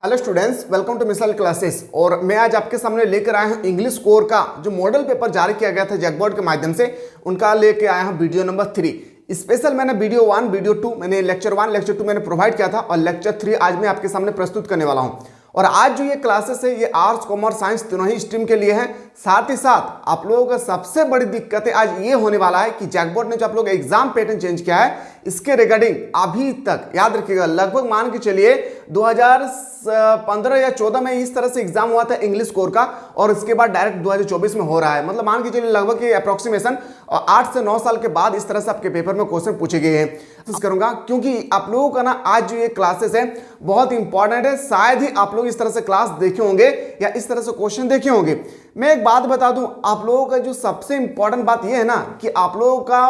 Hello students, welcome to missile classes. और मैं आज आपके सामने लेकर आया हूं इंग्लिश कोर का जो मॉडल पेपर जारी किया गया था जैकबोर्ड के माध्यम से, उनका लेके आया हूं वीडियो नंबर 3। स्पेशल मैंने वीडियो 1, वीडियो 2 मैंने लेक्चर 1, लेक्चर 2 मैंने प्रोवाइड किया था और लेक्चर 3 आज मैं आपके सामने प्रस्तुत करने वाला हूं। और आज जो ये क्लासेस है ये आर्ट्स, कॉमर्स, साइंस तीनों ही स्ट्रीम के लिए है। साथ ही साथ आप लोगों का सबसे बड़ी दिक्कत है आज ये होने वाला है कि जैकबोर्ड ने जो आप लोग एग्जाम पैटर्न चेंज किया है इसके रिगार्डिंग अभी तक याद रखिएगा, लगभग मान के चलिए 2015 या 14 में इस तरह से एग्जाम हुआ था इंग्लिश कोर का, और इसके बाद डायरेक्ट 2024 में हो रहा है। मतलब मान के चलिए लगभग अप्रोक्सीमेशन 8 से 9 साल के बाद इस तरह से आपके पेपर में क्वेश्चन पूछे गए हैं। कोशिश करूंगा क्योंकि आप लोगों का ना आज जो ये क्लासेस है बहुत इंपॉर्टेंट है। शायद ही आप लोग इस तरह से क्लास देखे होंगे या इस तरह से क्वेश्चन देखे होंगे। मैं एक बात बता दूं, आप लोगों का जो सबसे इंपॉर्टेंट बात यह है ना कि आप लोगों का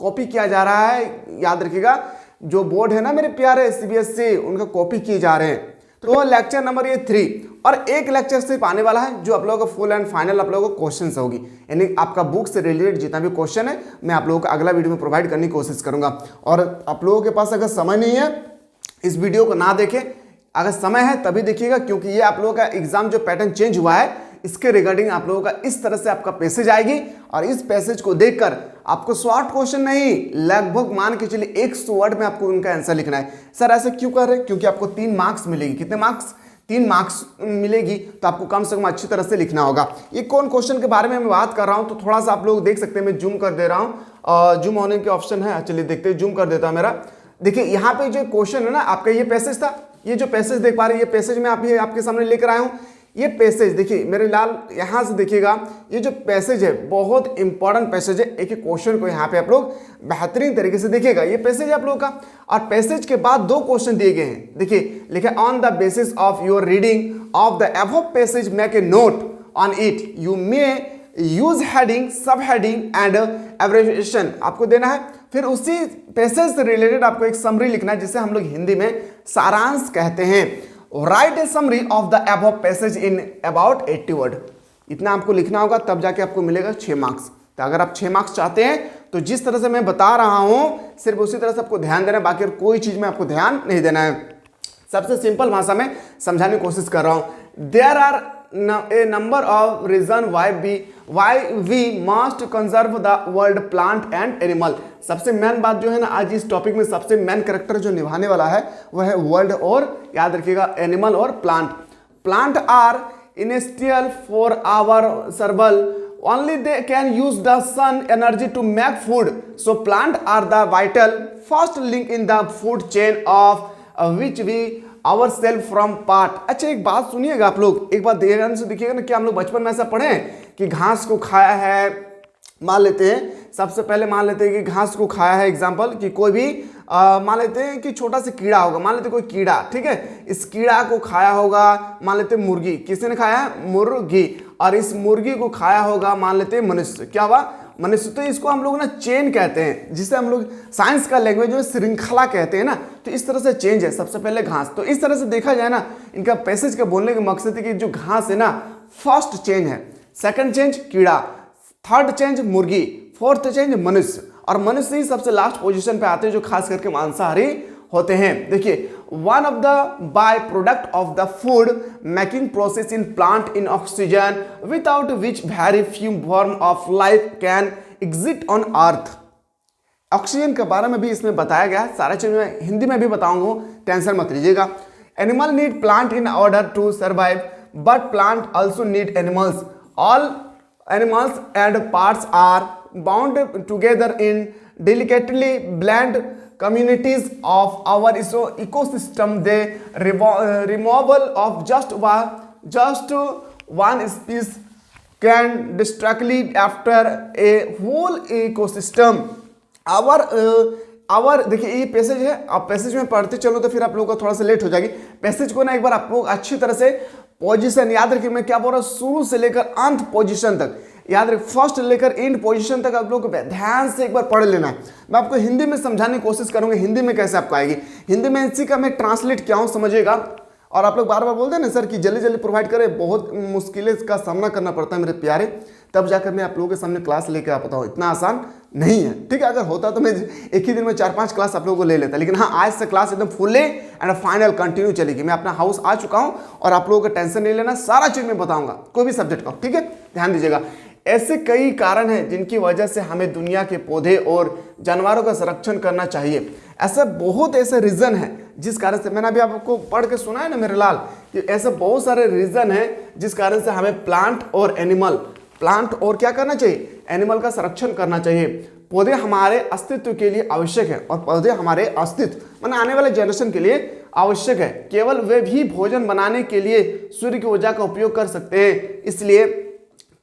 कॉपी किया जा रहा है। याद रखिएगा, जो बोर्ड है ना मेरे प्यारे सीबीएसई, उनका कॉपी किए जा रहे हैं। तो लेक्चर नंबर ये 3 और एक लेक्चर सिर्फ आने वाला है जो आप लोगों का फुल एंड फाइनल आप लोगों को क्वेश्चन से होगी, यानी आपका बुक से रिलेटेड जितना भी क्वेश्चन है मैं आप लोगों को अगला वीडियो में प्रोवाइड करने की कोशिश करूंगा। और आप लोगों के पास अगर समय नहीं है इस वीडियो को ना देखें, अगर समय है तभी देखिएगा, क्योंकि ये आप लोगों का एग्जाम जो पैटर्न चेंज हुआ है इसके रिगार्डिंग आप लोगों का इस तरह से आपका पैसेज आएगी और इस पैसेज को देखकर आपको शॉर्ट क्वेश्चन नहीं, लगभग मान के चलिए 100 वर्ड में आपको उनका आंसर लिखना है। सर ऐसे क्यों कर रहे हैं? क्योंकि आपको 3 मार्क्स मिलेगी। कितने मार्क्स? 3 मार्क्स मिलेगी, तो आपको कम से कम अच्छी तरह से लिखना होगा। ये कौन क्वेश्चन के बारे में मैं बात कर रहा हूं, तो थोड़ा सा आप लोग देख सकते हैं, मैं जूम कर दे रहा हूं। जूम होने के ऑप्शन है, चलिए देखते हैं, जूम कर देता हूं मेरा। देखिए यहाँ पे जो क्वेश्चन है ना आपका, ये पैसेज था, ये जो पैसेज देख पा रहे हैं ये पैसेज मैं आपके सामने लेकर आया हूं। ये पैसेज देखिए मेरे लाल, यहां से देखिएगा, ये जो पैसेज है बहुत इंपॉर्टेंट पैसेज है। एक एक क्वेश्चन को यहाँ पे आप लोग बेहतरीन तरीके से देखिएगा। ये पैसेज है आप लोगों का, और पैसेज के बाद 2 क्वेश्चन दिए गए हैं। देखिए लिखे, on the basis of your reading of the above passage make a note on it, you may use heading, सब हेडिंग एंड एब्रिविएशन आपको देना है। फिर उसी पैसेज से रिलेटेड आपको एक समरी लिखना है जिसे हम लोग हिंदी में सारांश कहते हैं। Right A summary of the above passage in about 80 word. इतना आपको लिखना होगा, तब जाके आपको मिलेगा 6 मार्क्स। तो अगर आप 6 मार्क्स चाहते हैं तो जिस तरह से मैं बता रहा हूं सिर्फ उसी तरह से आपको ध्यान देना है, बाकी और कोई चीज में आपको ध्यान नहीं देना है। सबसे सिंपल भाषा में समझाने की कोशिश कर रहा हूं। There are a number of reason why we must conserve the world plant and animal. सबसे मेन बात जो है ना आज इस टॉपिक में सबसे मेन कैरेक्टर जो निभाने वाला है वह है वर्ल्ड और याद रखिएगा एनिमल और plant. Plant are inessential for our survival, only they can use the sun energy to make food, so plant are the vital first link in the food chain of which we ourselves from part। अच्छा एक बात सुनिएगा आप लोग, एक बात ध्यान से देखिएगा ना, कि हम लोग बचपन में ऐसा पढ़े हैं कि घास को खाया है, मान लेते हैं सबसे पहले मान लेते हैं कि घास को खाया है, एग्जाम्पल कि कोई भी मान लेते हैं कि छोटा सा कीड़ा होगा, मान लेते हैं कोई कीड़ा, ठीक है, इस कीड़ा को खाया होगा, मान लेते हैं मुर्गी, किसने खाया है? मुर्गी, और इस मुर्गी को खाया होगा मान लेते हैं मनुष्य। क्या हुआ? मनुष्य। तो इसको हम लोग ना चेन कहते हैं, जिसे हम लोग साइंस का लैंग्वेज में श्रृंखला कहते हैं ना। तो इस तरह से चेंज है, सबसे पहले घास। तो इस तरह से देखा जाए ना, इनका पैसेज का बोलने का मकसद है कि जो घास है ना फर्स्ट चेंज है, सेकंड चेंज कीड़ा, थर्ड चेंज मुर्गी, फोर्थ चेंज मनुष्य, और मनुष्य ही सबसे लास्ट पोजीशन पे आते हैं जो खास करके मांसाहारी होते हैं। देखिए, one of the by product of the food making process in plant in oxygen without which very few form of life can exist on earth. Oxygen के बारे में भी इसमें बताया गया है, सारा चीज मैं हिंदी में भी बताऊंगा, टेंशन मत लीजिएगा। Animal need plant in order to survive, but plant also need animals. All animals and parts are bound together in delicately blend communities of our ecosystem. The removal of just one species can destructively after a whole ecosystem. our देखिए ये passage है, आप passage में पढ़ते चलो तो फिर आप लोगों को थोड़ा सा लेट हो जाएगी। पैसेज को ना एक बार आप लोग अच्छी तरह से पोजीशन याद रखिए, मैं क्या बोल रहा हूँ, शुरू से लेकर अंत पोजीशन तक याद रखिए, फर्स्ट लेकर एंड पोजीशन तक आप लोग को ध्यान से एक बार पढ़ लेना है। मैं आपको हिंदी में समझाने की कोशिश करूंगा, हिंदी में कैसे आपको आएगी। हिंदी में इसी का मैं ट्रांसलेट किया हूँ, समझिएगा। और आप लोग बार बार बोलते हैं ना सर कि जल्दी जल्दी प्रोवाइड करें, बहुत मुश्किलें का सामना करना पड़ता है मेरे प्यारे। तब जाकर मैं आप लोगों के सामने क्लास लेकर आ पाता हूँ। इतना आसान नहीं है, ठीक है। अगर होता तो मैं एक ही दिन में 4-5 क्लास आप लोगों को ले लेता, लेकिन हाँ आज से क्लास एकदम फुल्ली एंड फाइनल कंटिन्यू चलेगी। मैं अपना हाउस आ चुका हूँ और आप लोगों को टेंशन नहीं लेना, सारा चीज़ मैं बताऊँगा कोई भी सब्जेक्ट का, ठीक है। ध्यान दीजिएगा, ऐसे कई कारण हैं जिनकी वजह से हमें दुनिया के पौधे और जानवरों का संरक्षण करना चाहिए। ऐसे बहुत ऐसे रीज़न हैं जिस कारण से, मैंने अभी आपको पढ़ के सुना है ना मेरे लाल, कि ऐसे बहुत सारे रीज़न हैं जिस कारण से हमें प्लांट और क्या करना चाहिए, एनिमल का संरक्षण करना चाहिए। पौधे हमारे अस्तित्व के लिए आवश्यक है और पौधे हमारे अस्तित्व माने आने वाले जनरेशन के लिए आवश्यक है। केवल वे भी भोजन बनाने के लिए सूर्य की ऊर्जा का उपयोग कर सकते हैं, इसलिए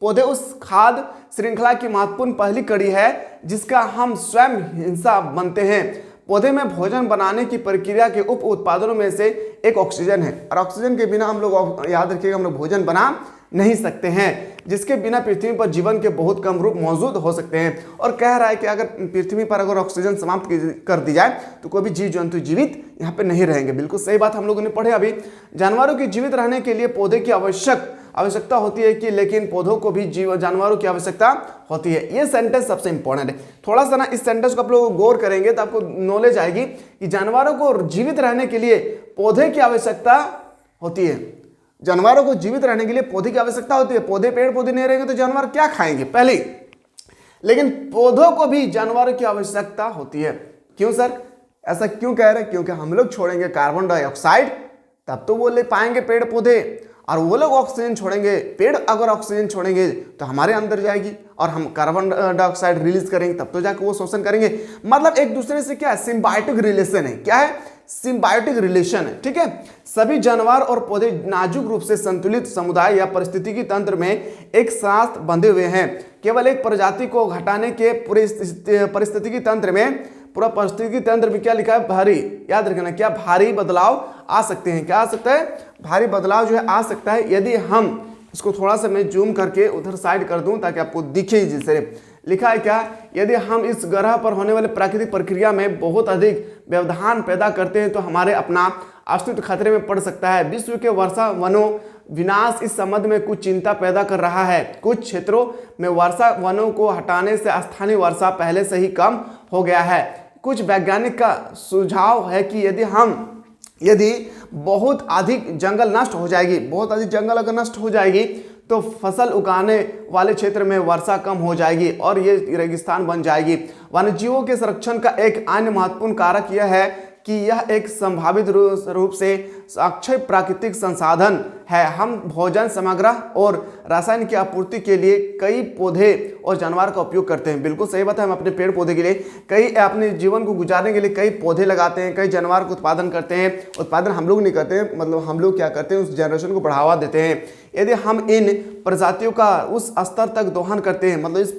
पौधे उस खाद्य श्रृंखला की महत्वपूर्ण पहली कड़ी है जिसका हम स्वयं हिस्सा बनते हैं। पौधे में भोजन बनाने की प्रक्रिया के उप उत्पादनों में से एक ऑक्सीजन है और ऑक्सीजन के बिना हम लोग, याद रखिएगा, हम लोग भोजन बना नहीं सकते हैं, जिसके बिना पृथ्वी पर जीवन के बहुत कम रूप मौजूद हो सकते हैं। और कह रहा है कि अगर पृथ्वी पर अगर ऑक्सीजन समाप्त कर दी जाए तो कोई भी जीव जंतु जीवित यहाँ पे नहीं रहेंगे। बिल्कुल सही बात हम लोगों ने पढ़े अभी। जानवरों के जीवित रहने के लिए पौधे की आवश्यकता होती है कि लेकिन पौधों को भी जानवरों की आवश्यकता होती है। ये सेंटेंस सबसे इंपॉर्टेंट है। थोड़ा सा ना इस सेंटेंस को आप लोग गौर करेंगे तो आपको नॉलेज आएगी कि जानवरों को जीवित रहने के लिए पौधे की आवश्यकता होती है। जानवरों को जीवित रहने के लिए पौधे की आवश्यकता होती है। पेड़ पौधे नहीं रहेंगे तो जानवर क्या खाएंगे पहले, लेकिन पौधों को भी जानवरों की आवश्यकता होती है। क्यों सर, ऐसा क्यों कह रहे हैं? क्योंकि हम लोग छोड़ेंगे कार्बन डाइऑक्साइड तब तो वो ले पाएंगे पेड़ पौधे, और वो लोग ऑक्सीजन छोड़ेंगे। पेड़ अगर ऑक्सीजन छोड़ेंगे तो हमारे अंदर जाएगी और हम कार्बन डाइऑक्साइड रिलीज करेंगे, तब तो जाकर वो शोषण करेंगे। मतलब एक दूसरे से क्या है, सिम्बायोटिक रिलेशन है। क्या है? सिम्बायोटिक रिलेशन है, ठीक है। सभी जानवर और पौधे नाजुक रूप से संतुलित समुदाय या परिस्थितिकी तंत्र में एक साथ बंधे हुए हैं। केवल एक प्रजाति को घटाने के परिस्थितिकी तंत्र में क्या लिखा है? भारी, याद रखना, क्या भारी बदलाव आ सकते हैं। क्या आ सकता है? भारी बदलाव जो है आ सकता है यदि हम इसको थोड़ा सा मैं जूम करके उधर साइड कर दूं ताकि आपको दिखे। जिससे लिखा है क्या, यदि हम इस ग्रह पर होने वाले प्राकृतिक प्रक्रिया में बहुत अधिक व्यवधान पैदा करते हैं तो हमारे अपना अस्तित्व खतरे में पड़ सकता है। विश्व के वर्षा वनों विनाश इस संबंध में कुछ चिंता पैदा कर रहा है। कुछ क्षेत्रों में वर्षा वनों को हटाने से स्थानीय वर्षा पहले से ही कम हो गया है। कुछ वैज्ञानिक का सुझाव है कि यदि बहुत अधिक जंगल नष्ट हो जाएगी, बहुत अधिक जंगल अगर नष्ट हो जाएगी तो फसल उगाने वाले क्षेत्र में वर्षा कम हो जाएगी और ये रेगिस्तान बन जाएगी। वन्यजीवों के संरक्षण का एक अन्य महत्वपूर्ण कारक यह है कि यह एक संभावित रूप से अक्षय प्राकृतिक संसाधन है। हम भोजन सामग्री और रसायन की आपूर्ति के लिए कई पौधे और जानवर का उपयोग करते हैं। बिल्कुल सही बात है, हम अपने पेड़ पौधे के लिए अपने जीवन को गुजारने के लिए कई पौधे लगाते हैं, कई जानवर को उत्पादन करते हैं। उत्पादन हम लोग नहीं करते हैं, मतलब हम लोग क्या करते हैं, उस जनरेशन को बढ़ावा देते हैं। यदि हम इन प्रजातियों का उस स्तर तक दोहन करते हैं, मतलब इस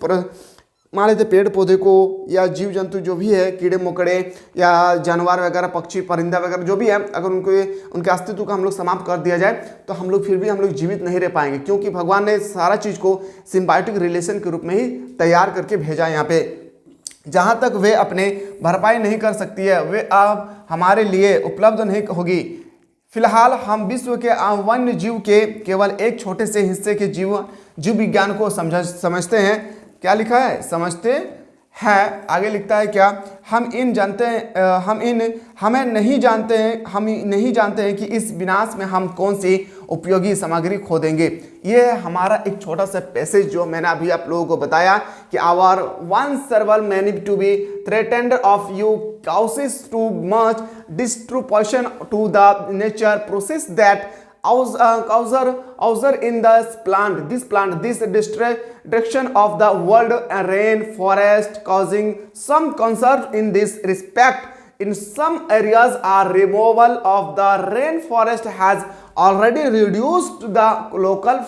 मान लेते पेड़ पौधे को या जीव जंतु जो भी है, कीड़े मकोड़े या जानवर वगैरह, पक्षी परिंदा वगैरह जो भी है, अगर उनके अस्तित्व का हम लोग समाप्त कर दिया जाए तो हम लोग जीवित नहीं रह पाएंगे, क्योंकि भगवान ने सारा चीज़ को सिम्बायोटिक रिलेशन के रूप में ही तैयार करके भेजा यहाँ पे। जहाँ तक वे अपने भरपाई नहीं कर सकती है वे अब हमारे लिए उपलब्ध नहीं होगी। फिलहाल हम विश्व के वन्य जीव के केवल एक छोटे से हिस्से के जीव विज्ञान को समझते हैं। क्या लिखा है? समझते हैं। आगे लिखता है क्या, हम नहीं जानते हैं कि इस विनाश में हम कौन सी उपयोगी सामग्री खो देंगे। ये है हमारा एक छोटा सा पैसेज जो मैंने अभी आप लोगों को बताया कि our one serval many to be threatened of you causes too much destruction to the nature process that occur in this destruction of the world and rainforest, causing some concern in this respect. In some areas, our removal of the rainforest has already reduced the local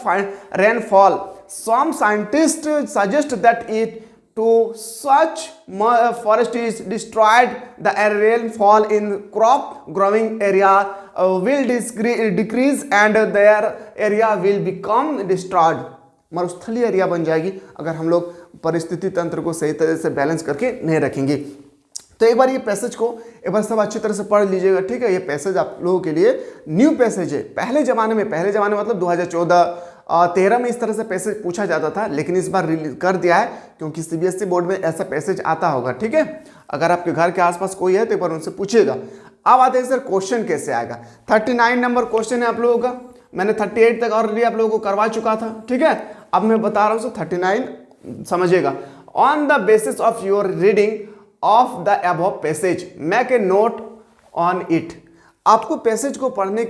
rainfall. Some scientists suggest that to such forest is destroyed, the rainfall in crop growing area will decrease and their area will become destroyed. मरुस्थलीय area बन जाएगी अगर हम लोग परिस्थिति तंत्र को सही तरह से बैलेंस करके नहीं रखेंगे। तो एक बार ये पैसेज को एक बार सब अच्छी तरह से पढ़ लीजिएगा, ठीक है। ये पैसेज आप लोगों के लिए न्यू पैसेज है। पहले ज़माने में मतलब 2014 13 में इस तरह से पैसेज पूछा जाता था, लेकिन इस बार रिलीज कर दिया है क्योंकि सीबीएसई बोर्ड में ऐसा पैसेज आता होगा। ठीक है, अगर आपके घर के आसपास कोई है तो एक बार उनसे पूछिएगा। अब आते हैं सर क्वेश्चन कैसे आएगा। 39 नंबर क्वेश्चन है आप लोगों का, मैंने 38 तक ऑलरेडी आप लोगों को करवा चुका था। ठीक है, अब मैं बता रहा हूँ 39 समझिएगा। On the basis of your reading of the above passage make a note on it. आपको पैसेज को पढ़ने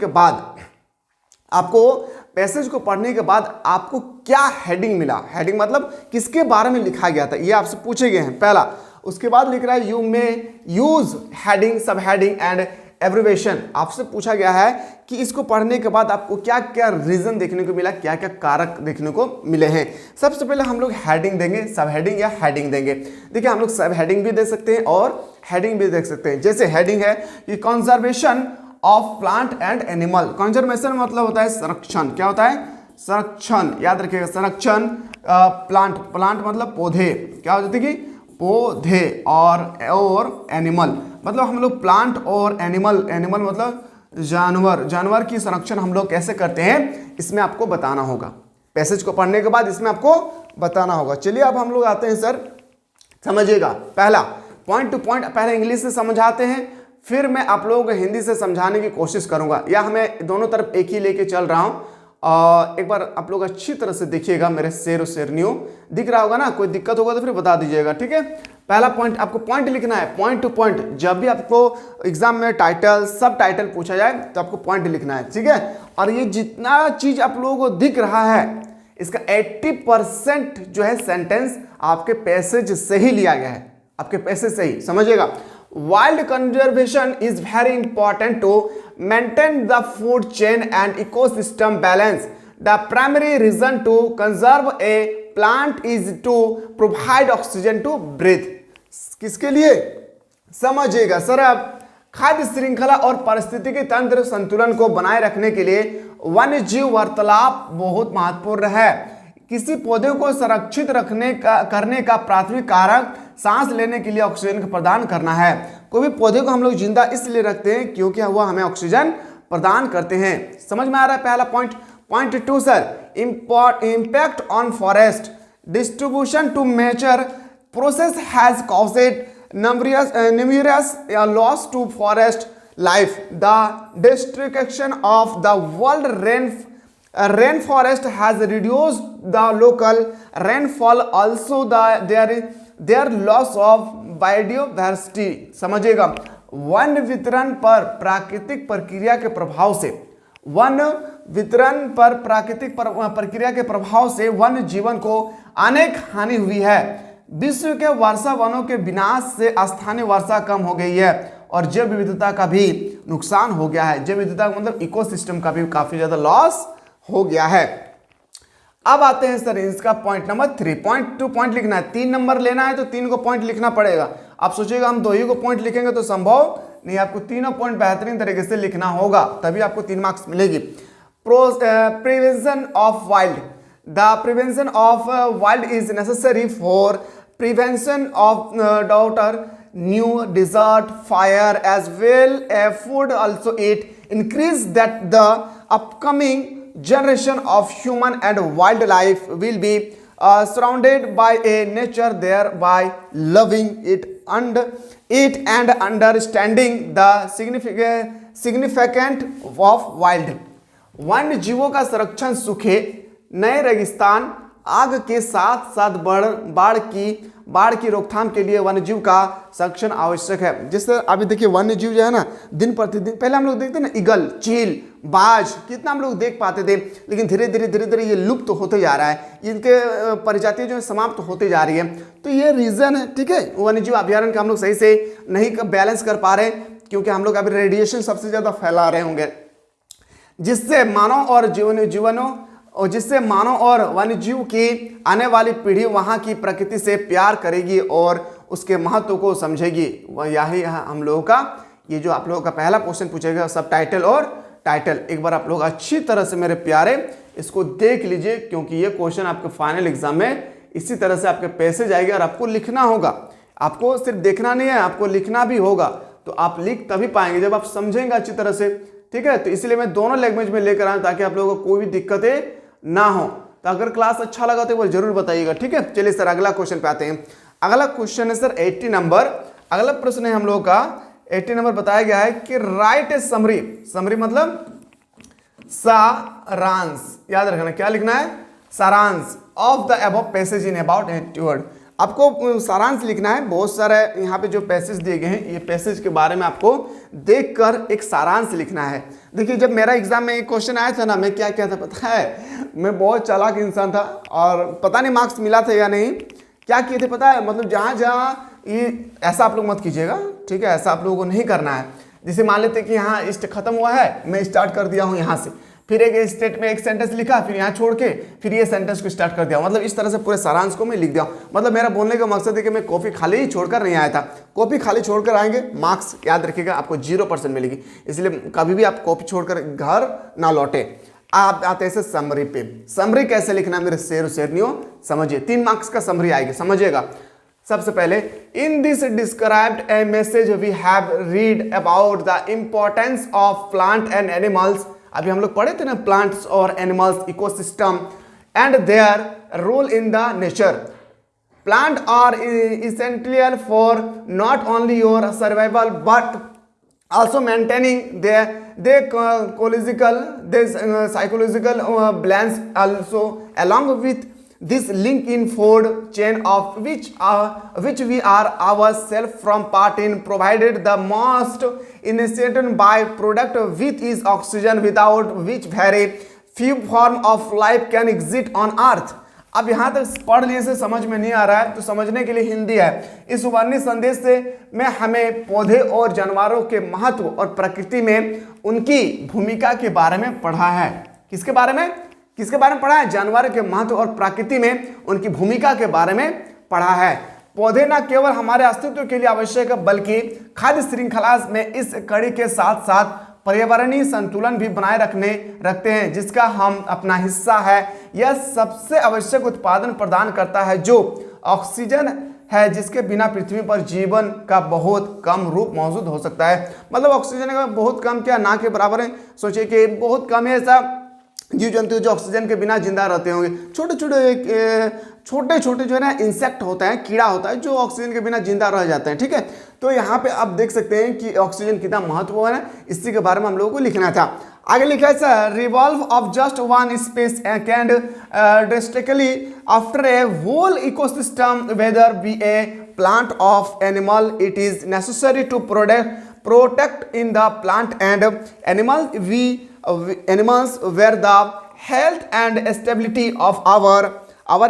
के बाद आपको क्या हेडिंग मिला, हेडिंग मतलब किसके बारे में लिखा गया था, ये आपसे पूछे गए हैं पहला। उसके बाद लिख रहा है यू मे यूज हेडिंग, सब हेडिंग एंड एब्रिविएशन। आपसे पूछा गया है कि इसको पढ़ने के बाद आपको क्या क्या रीजन देखने को मिला, क्या क्या कारक देखने को मिले हैं। सबसे पहले हम लोग हेडिंग देंगे, सब हेडिंग या हेडिंग देंगे। देखिए हम लोग सब हेडिंग भी दे सकते हैं और हेडिंग भी देख सकते हैं। जैसे हेडिंग है कि conservation of plant and animal. Conservation मतलब होता है संरक्षण, क्या होता है, संरक्षण, याद रखिएगा संरक्षण। प्लांट, प्लांट मतलब पौधे, क्या हो जाती है कि पौधे, और एनिमल मतलब हम लोग प्लांट और एनिमल, एनिमल मतलब जानवर, जानवर की संरक्षण हम लोग कैसे करते हैं इसमें आपको बताना होगा। पैसेज को पढ़ने के बाद इसमें आपको बताना होगा। चलिए अब हम लोग आते हैं सर, समझिएगा पहला पॉइंट टू पॉइंट, पहले इंग्लिश से समझाते हैं, फिर मैं आप लोगों को हिंदी से समझाने की कोशिश करूंगा, या मैं दोनों तरफ एक ही लेके चल रहा हूं। एक बार आप लोग अच्छी तरह से देखिएगा, मेरे शेर और शेरनियों दिख रहा होगा ना, कोई दिक्कत होगा तो फिर बता दीजिएगा। ठीक है, पहला पॉइंट आपको पॉइंट लिखना है, पॉइंट टू पॉइंट। जब भी आपको एग्जाम में टाइटल, सब टाइटल पूछा जाए तो आपको पॉइंट लिखना है। ठीक है, और ये जितना चीज आप लोगों को दिख रहा है इसका 80% जो है सेंटेंस आपके पैसेज से ही लिया गया है, आपके पैसेज से ही, समझिएगा। Wild conservation is very important to maintain the food chain and ecosystem balance. The primary reason to conserve a plant is to provide oxygen to breathe. किसके लिए समझिएगा सर, अब खाद्य श्रृंखला और पारिस्थितिकी तंत्र संतुलन को बनाए रखने के लिए वन्य जीव वार्तालाप बहुत महत्वपूर्ण है। किसी पौधे को संरक्षित करने का प्राथमिक कारक सांस लेने के लिए ऑक्सीजन का प्रदान करना है। कोई भी पौधे को हम लोग जिंदा इसलिए रखते हैं क्योंकि वह हमें ऑक्सीजन प्रदान करते हैं। समझ में आ रहा है पहला point. Point two sir, impact on forest distribution to major process has caused numerous loss to forest life. The destruction of the world rainforest has reduced the local rainfall, also their loss of biodiversity. समझिएगा, one वितरण पर प्राकृतिक प्रक्रिया के प्रभाव से, one वितरण पर प्राकृतिक प्रक्रिया के प्रभाव से वन जीवन को अनेक हानि हुई है। विश्व के वर्षा वनों के विनाश से स्थानीय वर्षा कम हो गई है और जैव विविधता का भी नुकसान हो गया है। जैव विविधता मतलब इकोसिस्टम का भी काफी ज्यादा लॉस हो गया है। अब आते हैं सर इसका point number 3। Point two point लिखना है, 3 नंबर लेना है तो 3 को पॉइंट लिखना पड़ेगा। आप सोचिएगा हम 2 ही को पॉइंट लिखेंगे तो संभव नहीं, आपको तीनों पॉइंट बेहतरीन तरीके से लिखना होगा, तभी आपको 3 मार्क्स मिलेगी। Prevention of wild, the prevention of wild is necessary for prevention of daughter new desert fire as well as food also it increase that the upcoming generation of human and wildlife will be surrounded by a nature thereby loving it and understanding the significant of wild। वन्य जीवों का संरक्षण, सूखे, नए रेगिस्तान, आग के साथ साथ बाढ़ की रोकथाम के लिए वन्यजीव का संरक्षण आवश्यक है। जिससे अभी देखिए वन्यजीव जो है ना, दिन प्रतिदिन, पहले हम लोग देखते ना ईगल, चील, बाज, कितना हम लोग देख पाते थे, लेकिन धीरे धीरे ये लुप्त होते जा रहा है, इनके प्रजातियां जो है समाप्त होते जा रही है। तो ये रीजन है, ठीक है, वन्यजीव अभ्यारण्य का हम लोग सही से नहीं बैलेंस कर पा रहे क्योंकि हम लोग अभी रेडिएशन सबसे ज्यादा फैला रहे होंगे, जिससे मानव और वन्यजीव की आने वाली पीढ़ी वहाँ की प्रकृति से प्यार करेगी और उसके महत्व को समझेगी। यही है हम लोगों का, ये जो आप लोगों का पहला क्वेश्चन पूछेगा, सब टाइटल और टाइटल। एक बार आप लोग अच्छी तरह से मेरे प्यारे इसको देख लीजिए क्योंकि ये क्वेश्चन आपके फाइनल एग्जाम में इसी तरह से आपके पैसे जाएगा और आपको लिखना होगा। आपको सिर्फ देखना नहीं है, आपको लिखना भी होगा। तो आप लिख तभी पाएंगे जब आप समझेंगे अच्छी तरह से, ठीक है। तो इसलिए मैं दोनों लैंग्वेज में लेकर आया ताकि आप लोगों को कोई भी दिक्कतें ना हो। तो अगर क्लास अच्छा लगा तो एक बार जरूर बताइएगा, ठीक है। चलिए सर अगला क्वेश्चन पे आते हैं। अगला क्वेश्चन है सर 80 नंबर। अगला प्रश्न है हम लोगों का 80 नंबर। बताया गया है कि राइट ए समरी, समरी मतलब सारांश, याद रखना क्या लिखना है, सारांश of the above passage in about 80 word. आपको सारांश लिखना है। बहुत सारे यहाँ पे जो पैसेज दिए गए हैं, ये पैसेज के बारे में आपको देखकर एक सारांश लिखना है। देखिए जब मेरा एग्जाम में एक क्वेश्चन आया था ना, मैं क्या किया था पता है, मैं बहुत चालाक इंसान था और पता नहीं मार्क्स मिला था या नहीं। क्या किए थे पता है, मतलब जहाँ जहाँ ये ऐसा आप लोग मत कीजिएगा, ठीक है, ऐसा आप लोगों को नहीं करना है। जैसे मान लेते कि यहाँ इस्ट खत्म हुआ है, मैं स्टार्ट कर दिया हूँ यहाँ से, फिर एक स्टेट में एक सेंटेंस लिखा, फिर यहाँ छोड़ के फिर ये सेंटेंस को स्टार्ट कर दिया, मतलब इस तरह से पूरे सारांश को मैं लिख दिया। मतलब मेरा बोलने का मकसद है कि मैं कॉपी खाली ही छोड़कर नहीं आया था। कॉपी खाली छोड़कर आएंगे, मार्क्स याद रखिएगा आपको 0% मिलेगी। इसलिए कभी भी आप कॉपी छोड़कर घर ना लौटे। आप आते हैं समरी पे। समरी कैसे लिखना मेरे शेर शेरनियों, समझिए। 3 मार्क्स का समरी आएगी, समझिएगा। सबसे पहले, in this described a message we have read about the importance of plant and animals. अभी हम लोग पढ़े थे ना, प्लांट्स और animals, ecosystem and their role in the nature. Plant are essential for not only your survival but also maintaining their psychological balance also. Along with this link in food chain of which we are ourselves from part in, provided the most essential byproduct which is oxygen, without which very few form of life can exist on earth. अब यहाँ तक पढ़ लिए से समझ में नहीं आ रहा है तो समझने के लिए हिंदी है। इस वर्णित संदेश से मैं हमें पौधे और जानवरों के महत्व और प्रकृति में उनकी भूमिका के बारे में पढ़ा है। किसके बारे में पढ़ा है? जानवरों के महत्व और प्रकृति में उनकी भूमिका के बारे में पढ़ा है। पौधे न केवल हमारे अस्तित्व के लिए आवश्यक है बल्कि खाद्य श्रृंखला में इस कड़ी के साथ साथ पर्यावरणीय संतुलन भी बनाए रखते हैं, जिसका हम अपना हिस्सा है। यह सबसे आवश्यक उत्पादन प्रदान करता है जो ऑक्सीजन है, जिसके बिना पृथ्वी पर जीवन का बहुत कम रूप मौजूद हो सकता है। मतलब ऑक्सीजन का बहुत कम, क्या ना के बराबर है। सोचिए कि बहुत कम है ऐसा जीव जंतु जो ऑक्सीजन के बिना जिंदा रहते होंगे। छोटे छोटे जो है ना इंसेक्ट होता है, कीड़ा होता है जो ऑक्सीजन के बिना जिंदा रह जाते हैं, ठीक है। तो यहाँ पे आप देख सकते हैं कि ऑक्सीजन कितना महत्वपूर्ण है, इसी के बारे में हम लोगों को लिखना था। आगे लिखा है sir, revolve of just one space can drastically after a whole ecosystem whether be a plant of animal, it is necessary to protect in the plant and animals were the health and stability of our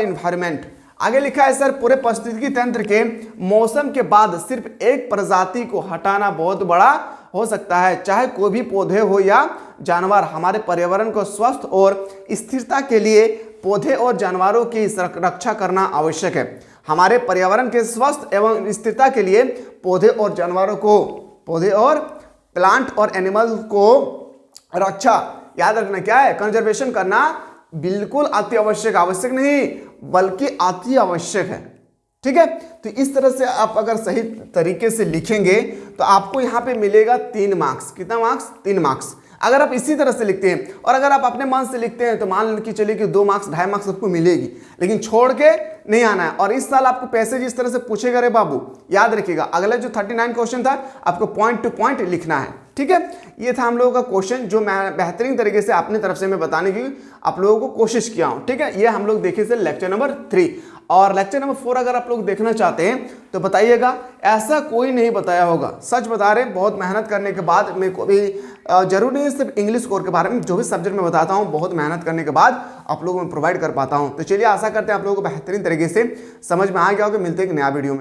environment. आगे लिखा है sir, पूरे पारिस्थितिकी तंत्र के मौसम के बाद सिर्फ एक प्रजाति को हटाना बहुत बड़ा हो सकता है। चाहे कोई भी पौधे हो या जानवर, हमारे पर्यावरण को स्वस्थ और स्थिरता के लिए पौधे और जानवरों की रक्षा करना आवश्यक है। हमारे पर्यावरण के स्वस्थ एवं स्थिरता के लिए पौधे और जानवरों को, पौधे और प्लांट और एनिमल को रक्षा, याद रखना क्या है, कंजर्वेशन करना बिल्कुल अति आवश्यक, आवश्यक नहीं बल्कि अति आवश्यक है, ठीक है। तो इस तरह से आप अगर सही तरीके से लिखेंगे तो आपको यहाँ पे मिलेगा 3 मार्क्स। कितना मार्क्स? 3 मार्क्स। अगर आप इसी तरह से लिखते हैं और अगर आप अपने मन से लिखते हैं तो मान के चलिए कि 2 मार्क्स 2.5 मार्क्स आपको मिलेगी, लेकिन छोड़ के नहीं आना है। और इस साल आपको पैसेज इस तरह से पूछेगा रे बाबू, याद रखिएगा। अगला जो 39 क्वेश्चन था आपको पॉइंट टू पॉइंट लिखना है, ठीक है। ये था हम लोगों का क्वेश्चन जो मैं बेहतरीन तरीके से अपनी तरफ से मैं बताने की आप लोगों को कोशिश किया हूं, ठीक है। ये हम लोग देखे से लेक्चर नंबर 3 और लेक्चर नंबर 4 अगर आप लोग देखना चाहते हैं तो बताइएगा। ऐसा कोई नहीं बताया होगा, सच बता रहे, बहुत मेहनत करने के बाद। मेरे को भी जरूर नहीं सिर्फ इंग्लिश कोर के बारे में, जो भी सब्जेक्ट में बताता हूँ बहुत मेहनत करने के बाद आप लोगों को प्रोवाइड कर पाता हूँ। तो चलिए आशा करते हैं आप लोगों को बेहतरीन तरीके से समझ में आ गया होगा। मिलते हैं एक नया वीडियो में।